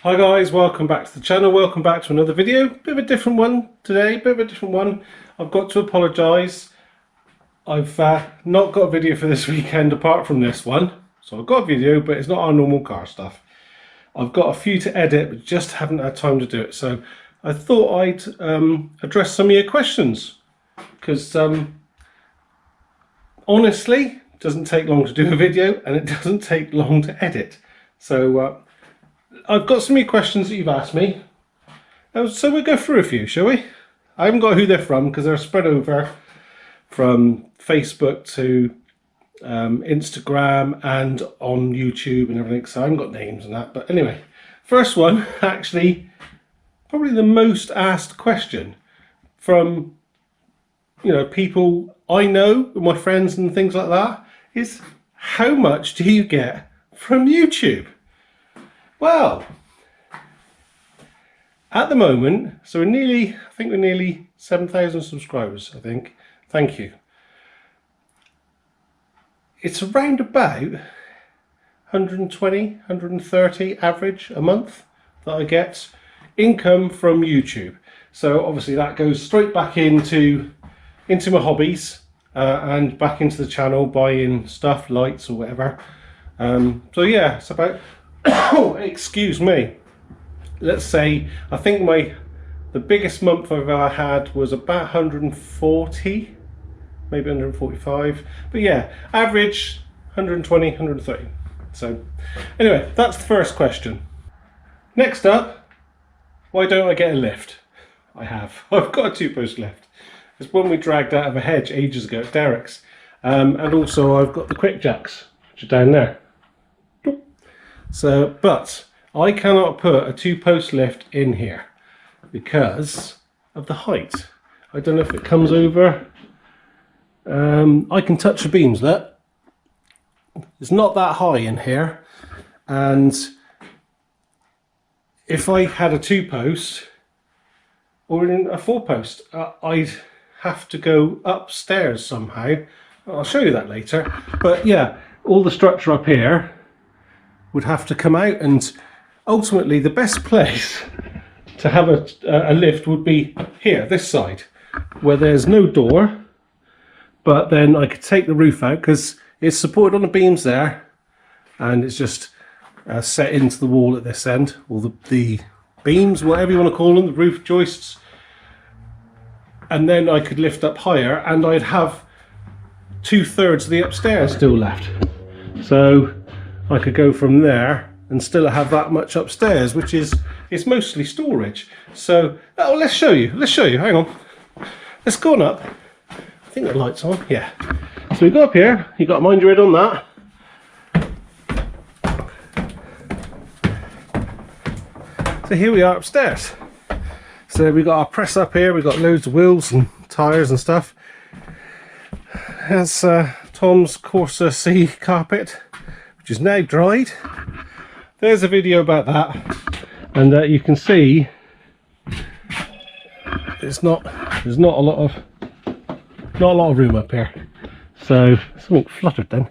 Hi guys, welcome back to the channel, welcome back to another video. Bit of a different one today, I've got to apologise. I've not got a video for this weekend apart from this one. So I've got a video, but it's not our normal car stuff. I've got a few to edit, but just haven't had time to do it. So I thought I'd address some of your questions. Because honestly, it doesn't take long to do a video and it doesn't take long to edit. So I've got some of your questions that you've asked me, so we'll go through a few, shall we? I haven't got who they're from because they're spread over from Facebook to Instagram and on YouTube and everything, so I haven't got names and that. But anyway, first one, actually probably the most asked question from people I know, my friends and things like that, is how much do you get from YouTube? Well, at the moment, so we're nearly 7,000 subscribers, I think. Thank you. It's around about 120, 130 average a month that I get income from YouTube. So obviously that goes straight back into my hobbies and back into the channel, buying stuff, lights or whatever. So yeah, it's about oh, excuse me. Let's say I think the biggest month I've ever had was about 140, maybe 145. But yeah, average 120, 130. So anyway, that's the first question. Next up, why don't I get a lift? I've got a two-post lift. It's one we dragged out of a hedge ages ago at Derek's. And also I've got the quick jacks, which are down there. So, but I cannot put a two-post lift in here because of the height. I don't know if it comes over. I can touch the beams, look. It's not that high in here. And if I had a two-post or a four-post, I'd have to go upstairs somehow. I'll show you that later. But yeah, all the structure up here would have to come out, and ultimately the best place to have a lift would be here, this side, where there's no door, but then I could take the roof out because it's supported on the beams there, and it's just set into the wall at this end, or the beams, whatever you want to call them, the roof joists, and then I could lift up higher and I'd have 2/3 of the upstairs still left. So I could go from there and still have that much upstairs, which is mostly storage. So let's show you. Hang on. Let's go on up. I think the light's on. Yeah. So we go up here. You got to mind your head on that. So here we are upstairs. So we got our press up here. We got loads of wheels and tires and stuff. That's Tom's Corsa C carpet, which is now dried. There's a video about that, and you can see there's not a lot of room up here. So something fluttered then.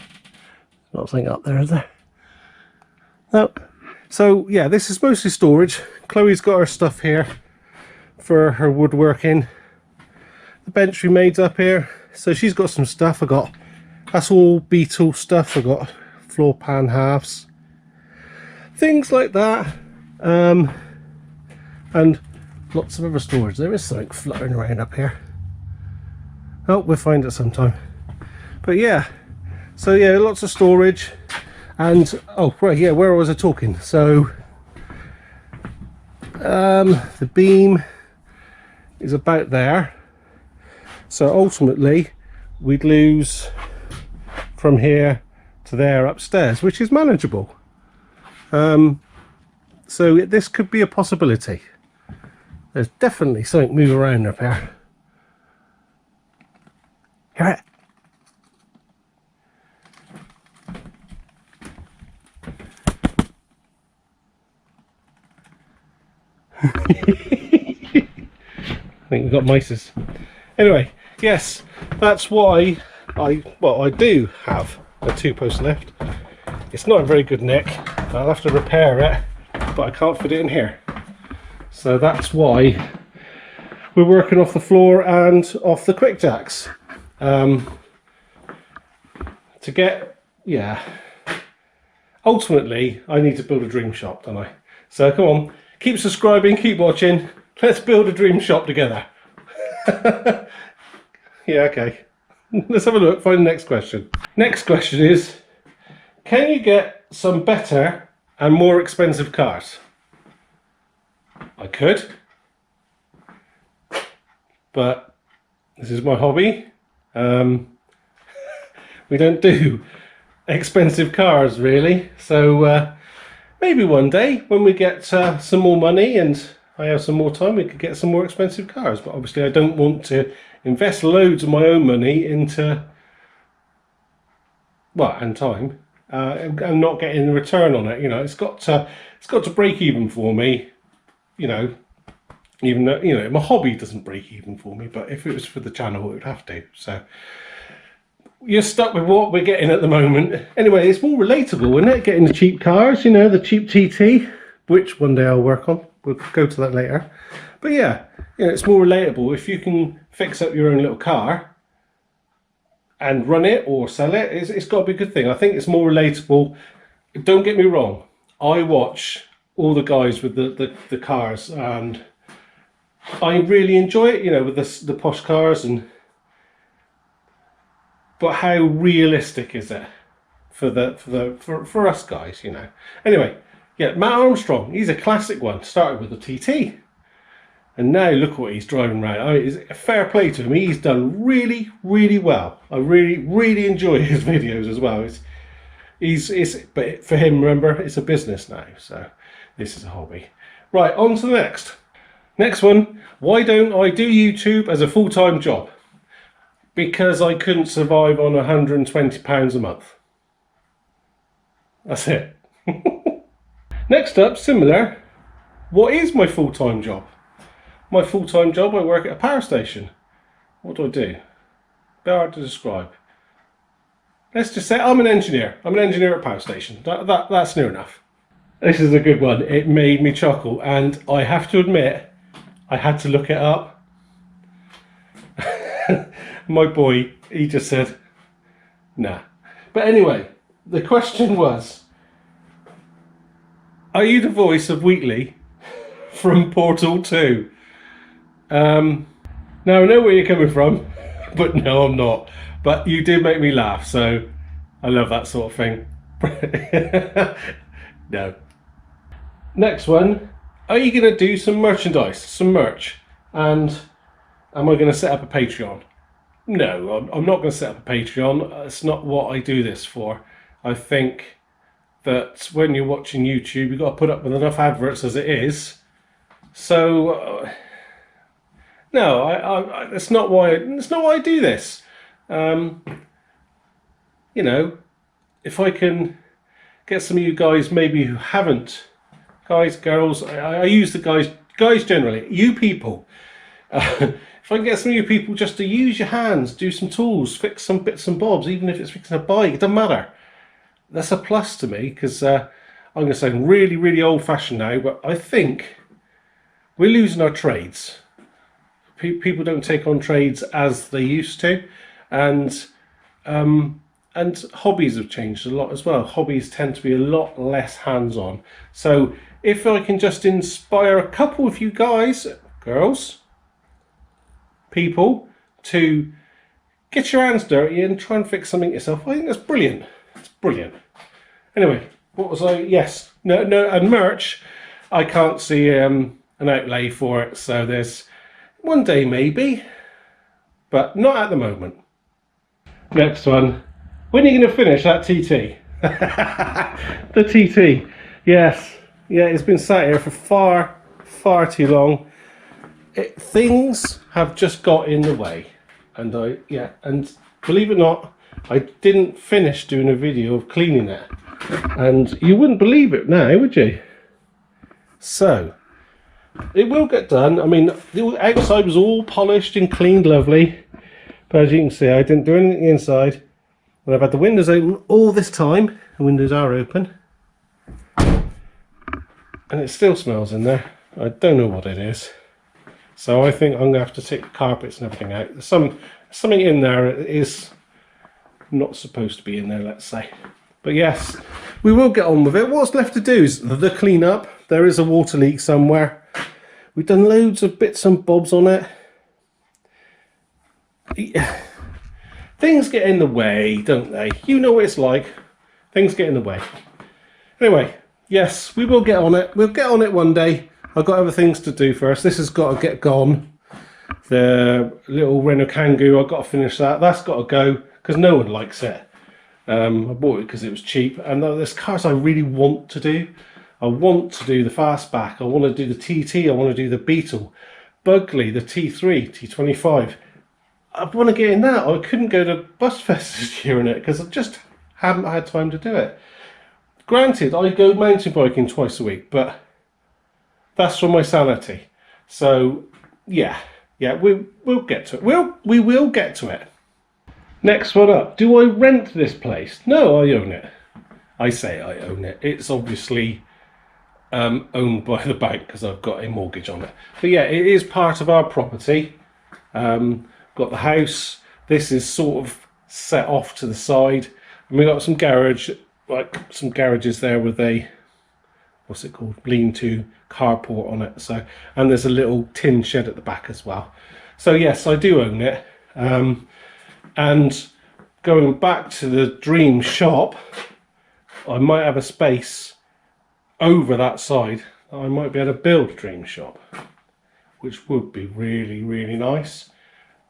Not something up there, is there? No. So yeah, this is mostly storage. Chloe's got her stuff here for her woodworking. The bench we made's up here, so she's got some stuff. That's all Beetle stuff. I got floor pan halves, things like that, and lots of other storage. There is something fluttering around up here. Oh, we'll find it sometime. But yeah, so yeah, lots of storage. And oh right, yeah, where was I talking? So the beam is about there, so ultimately we'd lose from here to there upstairs, which is manageable. So this could be a possibility. There's definitely something moving around up here. Hear it? I think we've got mices. Anyway, yes, that's why I do have a two-post lift. It's not a very good nick. I'll have to repair it but I can't fit it in here. So that's why we're working off the floor and off the quick jacks. To get, yeah, ultimately I need to build a dream shop, don't I? So come on, keep subscribing, keep watching, let's build a dream shop together. Yeah, okay. Let's have a look, find the next question. Next question is, can you get some better and more expensive cars? I could, but this is my hobby. We don't do expensive cars really, so maybe one day when we get some more money and I have some more time, we could get some more expensive cars. But obviously I don't want to invest loads of my own money into, well, and time, and not getting the return on it. You know, it's got to break even for me. You know, even though, you know, my hobby doesn't break even for me, but if it was for the channel, it would have to. So you're stuck with what we're getting at the moment. Anyway, it's more relatable, isn't it? Getting the cheap cars, you know, the cheap TT, which one day I'll work on. We'll go to that later. But yeah, you know, it's more relatable. If you can fix up your own little car and run it or sell it, it's got to be a good thing. I think it's more relatable. Don't get me wrong. I watch all the guys with the cars and I really enjoy it, you know, with the posh cars, and but how realistic is it for us guys, you know? Anyway, yeah, Matt Armstrong, he's a classic one. Started with a TT, and now look what he's driving around. I mean, it's fair play to him. He's done really, really well. I really enjoy his videos as well. But for him, remember, it's a business now, so this is a hobby. Right, on to the next. Next one, why don't I do YouTube as a full-time job? Because I couldn't survive on £120 a month. That's it. Next up, similar, what is my full-time job? My full-time job, I work at a power station. What do? Very hard to describe. Let's just say I'm an engineer. I'm an engineer at a power station. That's near enough. This is a good one. It made me chuckle, and I have to admit, I had to look it up. My boy, he just said, nah. But anyway, the question was, are you the voice of Wheatley from Portal 2? Now I know where you're coming from, but no, I'm not. But you did make me laugh, so I love that sort of thing. No. Next one, are you going to do some merchandise, some merch? And am I going to set up a Patreon? No, I'm not going to set up a Patreon. It's not what I do this for. I think that when you're watching YouTube, you've got to put up with enough adverts as it is. So, no, that's not why I do this. You know, if I can get some of you guys maybe who haven't, guys, girls, I use the guys generally, you people. If I can get some of you people just to use your hands, do some tools, fix some bits and bobs, even if it's fixing a bike, it doesn't matter. That's a plus to me, because I'm going to sound really, really old-fashioned now, but I think we're losing our trades. People don't take on trades as they used to, and hobbies have changed a lot as well. Hobbies tend to be a lot less hands-on. So if I can just inspire a couple of you guys, girls, people, to get your hands dirty and try and fix something yourself, I think that's brilliant. It's brilliant. Anyway, what was I? Yes, no, and merch. I can't see an outlay for it, so there's one day maybe, but not at the moment. Next one. When are you going to finish that TT? The TT. Yes. Yeah, it's been sat here for far too long. Things have just got in the way. And and believe it or not, I didn't finish doing a video of cleaning it. And you wouldn't believe it now, would you? So, it will get done. I mean, the outside was all polished and cleaned lovely. But as you can see, I didn't do anything inside. And I've had the windows open all this time. The windows are open. and it still smells in there. I don't know what it is. So I think I'm going to have to take the carpets and everything out. There's something in there that is not supposed to be in there, let's say. But yes, we will get on with it. What's left to do is the clean up. There is a water leak somewhere. We've done loads of bits and bobs on it. Things get in the way, don't they? You know what it's like. Things get in the way. Anyway, yes, we will get on it. We'll get on it one day. I've got other things to do first. This has got to get gone. The little Renault Kangoo, I've got to finish that. That's got to go because no one likes it. I bought it because it was cheap. And there's cars I really want to do. I want to do the Fastback. I want to do the TT. I want to do the Beetle. Bugley, the T3, T25. I want to get in that. I couldn't go to Busfest this year in it because I just haven't had time to do it. Granted, I go mountain biking twice a week, but that's for my sanity. So yeah, we'll get to it. We will get to it. Next one up. Do I rent this place? No, I own it. I say I own it. It's obviously owned by the bank because I've got a mortgage on it. But yeah, it is part of our property. Got the house. This is sort of set off to the side, and we got some garage, like some garages there with a, what's it called, lean-to carport on it. So, and there's a little tin shed at the back as well. So yes, I do own it. And going back to the dream shop, I might have a space over that side. I might be able to build a dream shop, which would be really, really nice.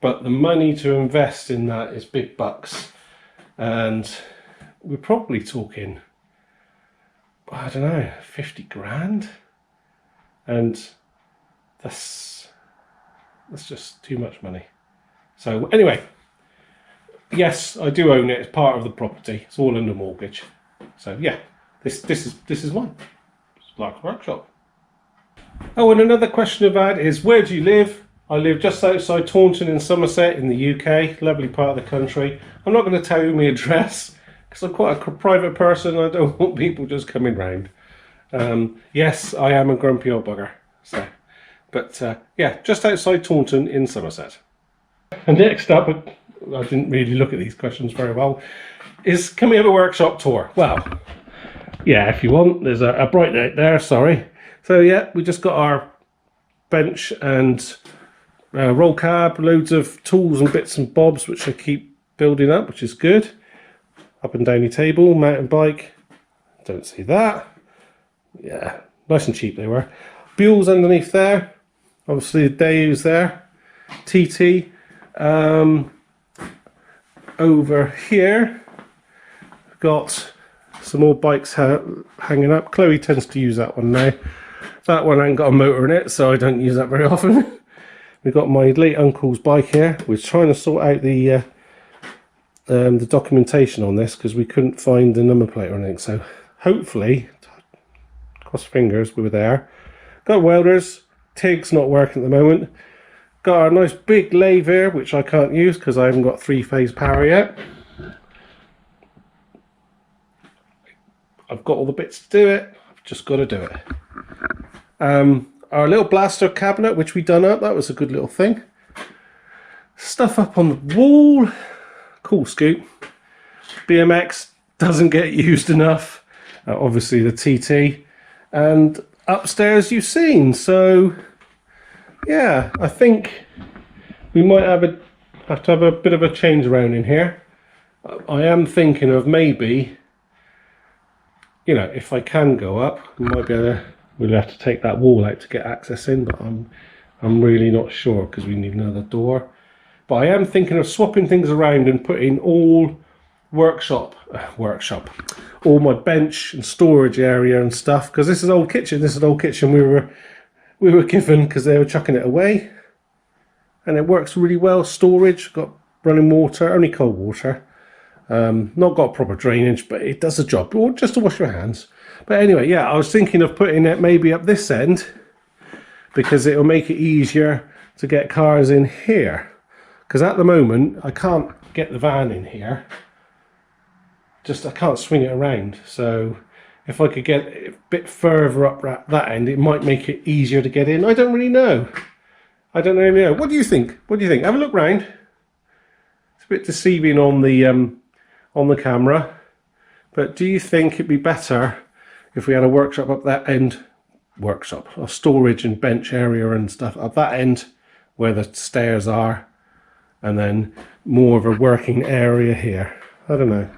But the money to invest in that is big bucks. And we're probably talking, I don't know, 50 grand. And that's just too much money. So anyway, yes, I do own it. It's part of the property. It's all under mortgage. So yeah, this is mine. It's Larcs Workshop. Oh, and another question I've had is, where do you live? I live just outside Taunton in Somerset in the UK, lovely part of the country. I'm not going to tell you my address because I'm quite a private person. I don't want people just coming round. Yes, I am a grumpy old bugger. So, but yeah, just outside Taunton in Somerset. And next up, I didn't really look at these questions very well, is can we have a workshop tour? Well, yeah, if you want. There's a bright light there, sorry. So yeah, we just got our bench and roll cab, loads of tools and bits and bobs which I keep building up, which is good. Up and downy table, mountain bike, don't see that. Yeah, nice and cheap they were. Buells underneath there, obviously the Daew's there. TT. Over here, got some more bikes hanging up. Chloe tends to use that one now. That one ain't got a motor in it, so I don't use that very often. We've got my late uncle's bike here. We're trying to sort out the documentation on this because we couldn't find the number plate or anything. So hopefully, cross fingers, we were there. Got welders. TIG's not working at the moment. Got our nice big lathe here, which I can't use because I haven't got 3-phase power yet. I've got all the bits to do it. I've just got to do it. Our little blaster cabinet, which we done up, that was a good little thing. Stuff up on the wall. Cool scoop. BMX doesn't get used enough. Obviously the TT. And upstairs you've seen. So yeah, I think we might have to have a bit of a change around in here. I am thinking of maybe, you know, if I can go up, we might be able to, we'll have to take that wall out to get access in, but I'm really not sure because we need another door. But I am thinking of swapping things around and putting all workshop, all my bench and storage area and stuff, because this is an old kitchen. This is an old kitchen we were given because they were chucking it away, and it works really well. Storage, got running water, only cold water. Not got proper drainage, but it does the job, or just to wash your hands. But anyway, yeah, I was thinking of putting it maybe up this end because it'll make it easier to get cars in here. Because at the moment, I can't get the van in here. Just, I can't swing it around. So if I could get a bit further up that end, it might make it easier to get in. I don't really know. I don't really know. What do you think? What do you think? Have a look round. It's a bit deceiving on the camera, but do you think it'd be better if we had a workshop up that end? Workshop, a storage and bench area and stuff up that end where the stairs are, and then more of a working area here. I don't know.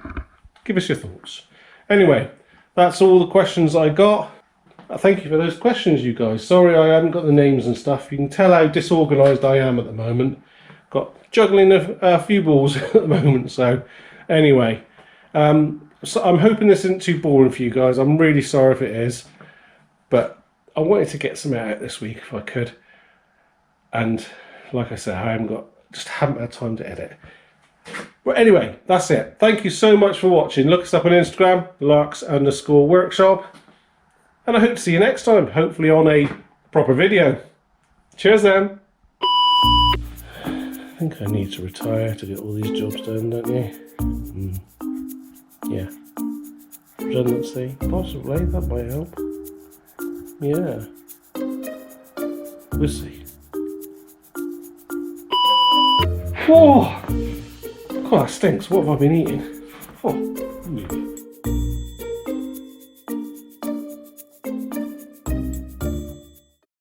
Give us your thoughts. Anyway, that's all the questions I got. Thank you for those questions, you guys. Sorry I haven't got the names and stuff. You can tell how disorganised I am at the moment. Got juggling a few balls at the moment. So anyway, so I'm hoping this isn't too boring for you guys. I'm really sorry if it is, but I wanted to get some out this week if I could. And like I said, just haven't had time to edit. But anyway, that's it. Thank you so much for watching. Look us up on Instagram, Larcs_Workshop. And I hope to see you next time, hopefully on a proper video. Cheers then. I think I need to retire to get all these jobs done, don't you? Yeah. Redundancy, possibly, that might help. Yeah. We'll see. Whoa! God, that stinks. What have I been eating? Oh.